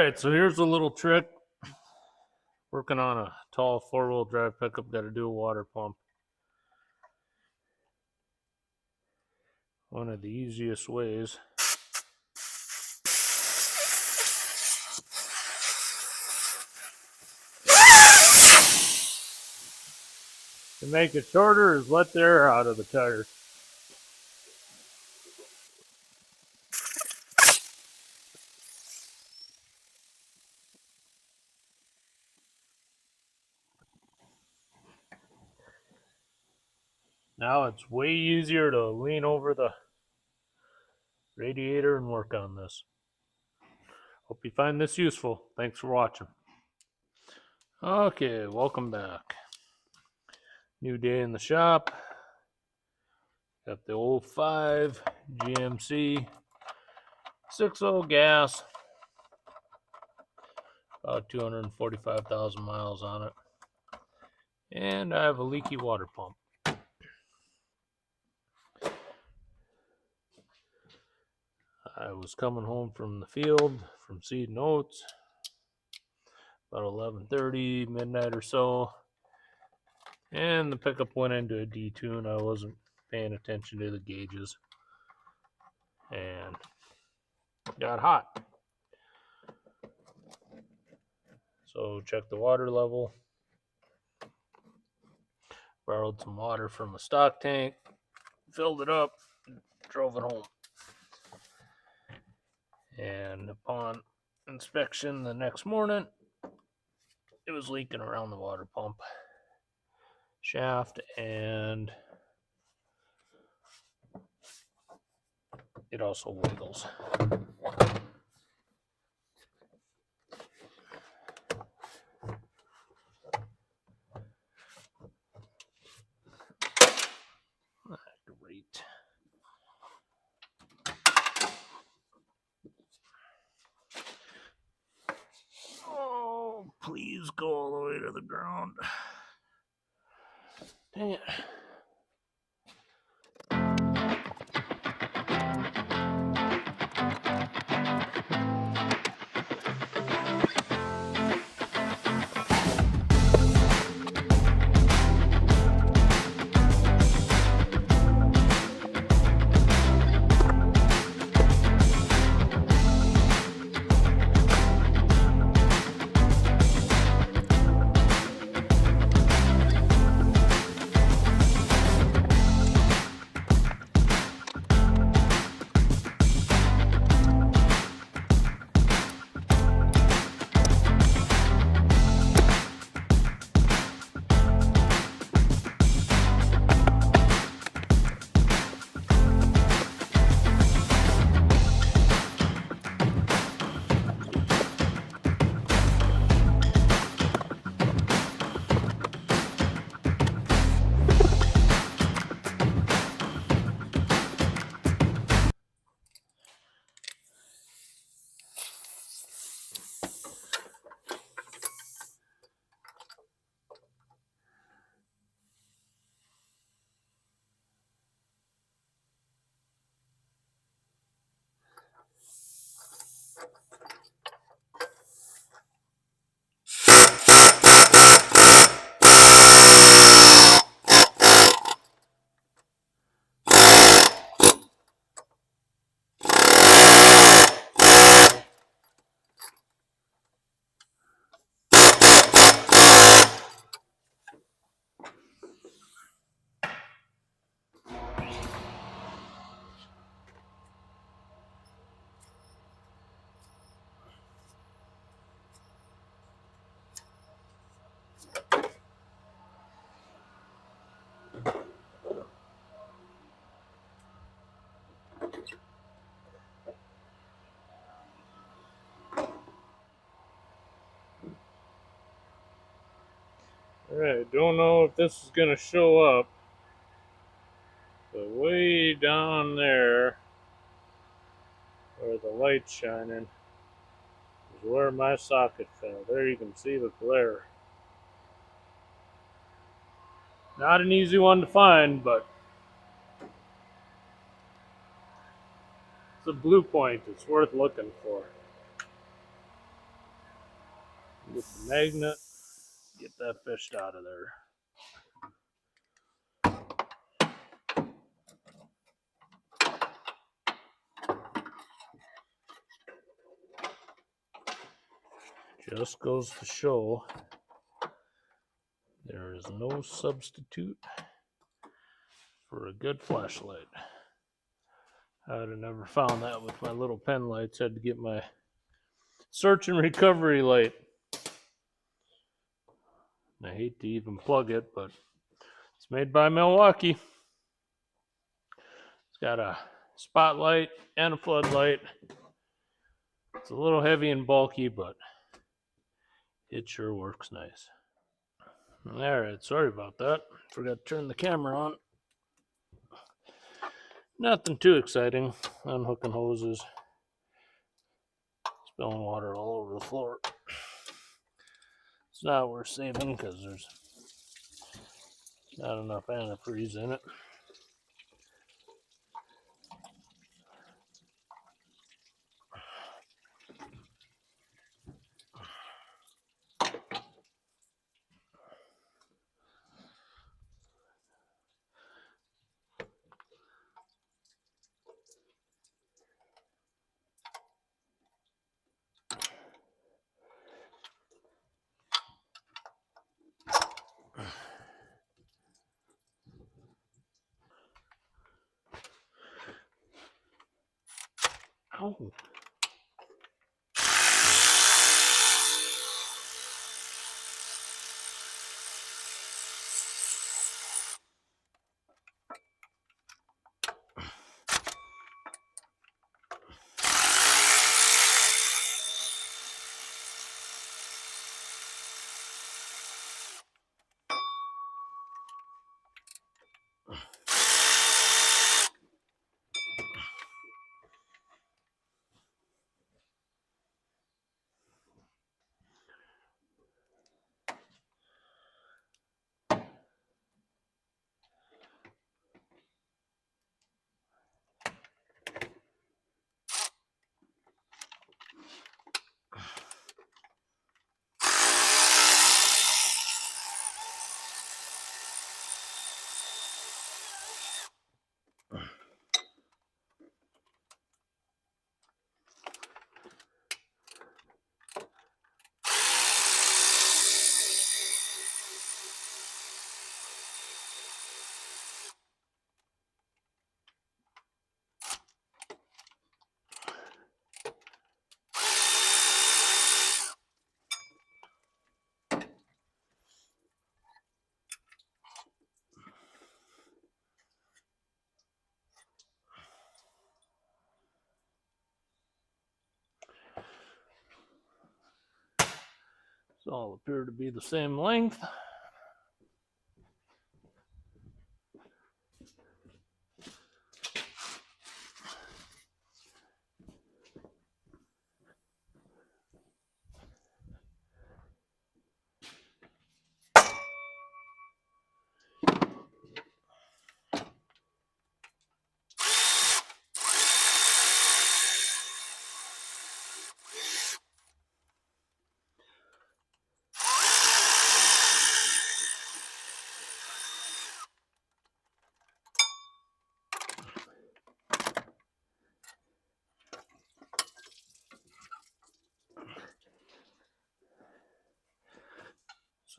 Alright, so here's a little trick. Working on a tall four-wheel drive pickup, got to do a water pump. One of the easiest ways. To make it shorter is let the air out of the tire. Now it's way easier to lean over the radiator and work on this. Hope you find this useful. Thanks for watching. Okay, welcome back. New day in the shop. Got the 05 GMC 6.0 gas. About 245,000 miles on it. And I have a leaky water pump. I was coming home from the field from seed and oats about 11:30 midnight or so, and the pickup went into a detune. I wasn't paying attention to the gauges and got hot. So checked the water level, borrowed some water from a stock tank, filled it up, drove it home. And upon inspection the next morning, it was leaking around the water pump shaft, and it also wiggles. Great. Oh, please go all the way to the ground. Dang it. Alright, don't know if this is going to show up, but way down there, where the light's shining, is where my socket fell. There you can see the glare. Not an easy one to find, but it's a blue point. It's worth looking for. Get the magnet, get that fished out of there. Just goes to show there is no substitute for a good flashlight. I would have never found that with my little pen lights. Had to get my search and recovery light. I hate to even plug it, but it's made by Milwaukee. It's got a spotlight and a floodlight. It's a little heavy and bulky, but it sure works nice. Alright, sorry about that. Forgot to turn the camera on. Nothing too exciting. Unhooking hoses. Spilling water all over the floor. It's not worth saving because there's not enough antifreeze in it. Ow. So all appear to be the same length.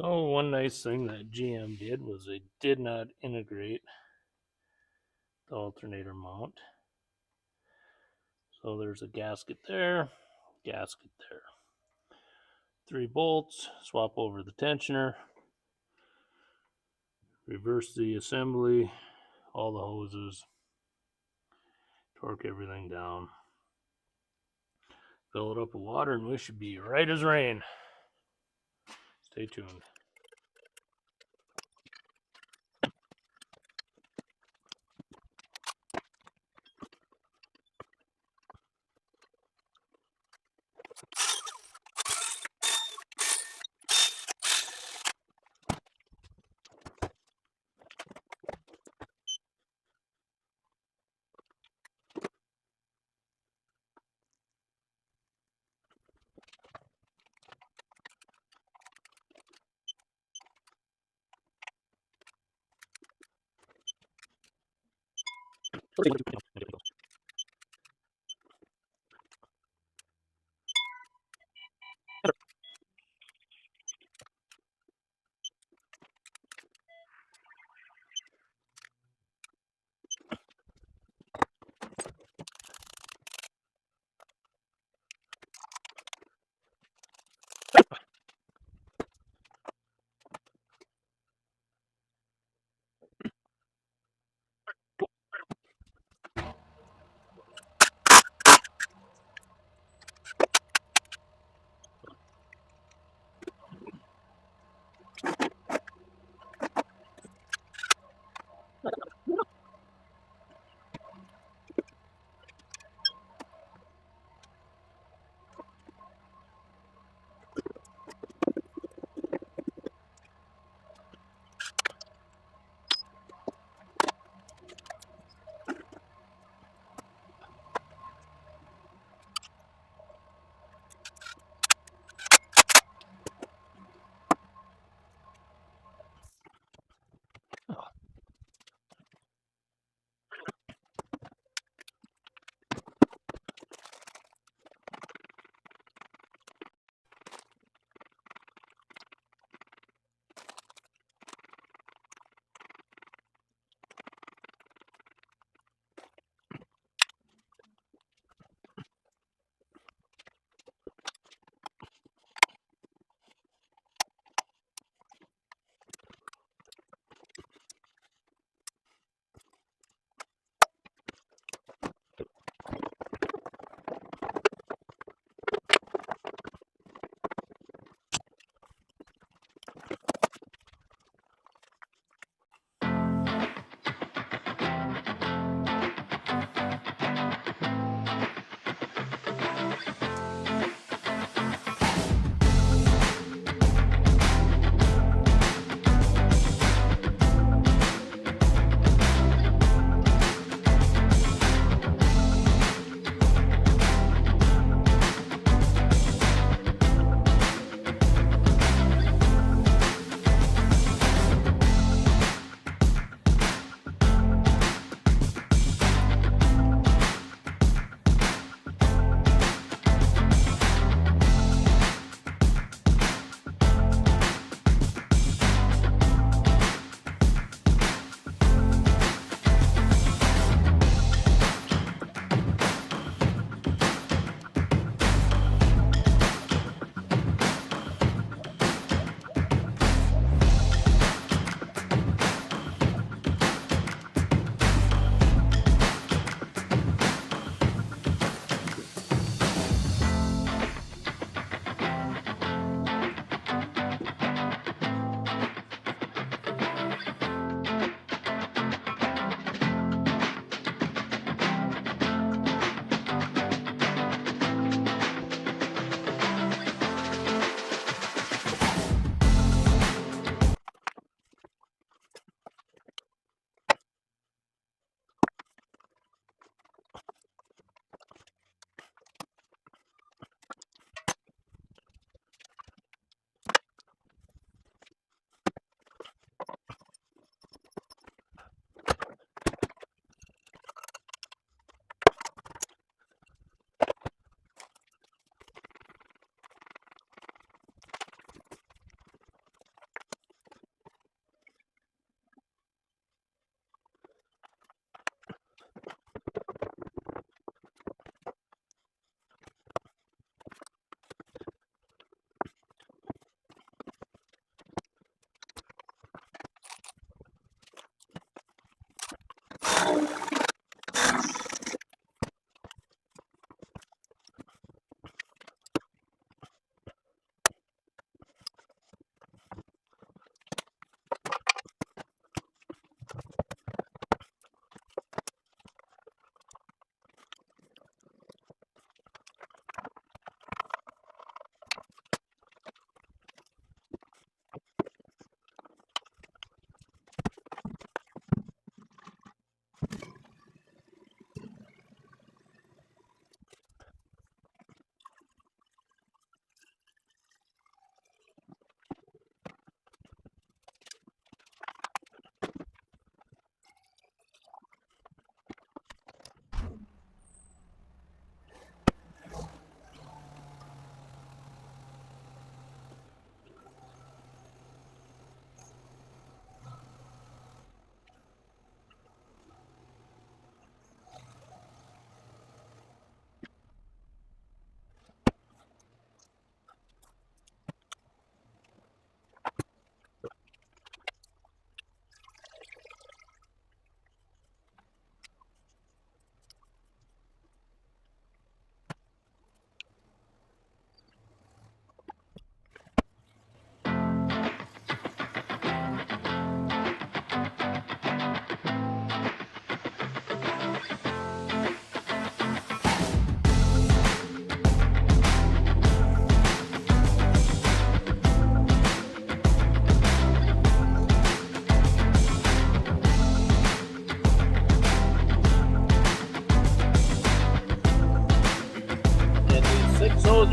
So one nice thing that GM did was they did not integrate the alternator mount. So there's a gasket there, gasket there. 3 bolts, swap over the tensioner, reverse the assembly, all the hoses, torque everything down, fill it up with water, and we should be right as rain. Stay tuned.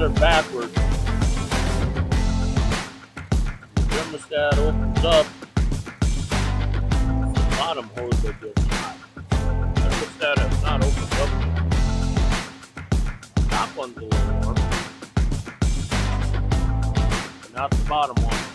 her backwards, the thermostat opens up, the bottom hose that gets hot. The thermostat has not opened up yet. The top one's a little warm, but not the bottom one.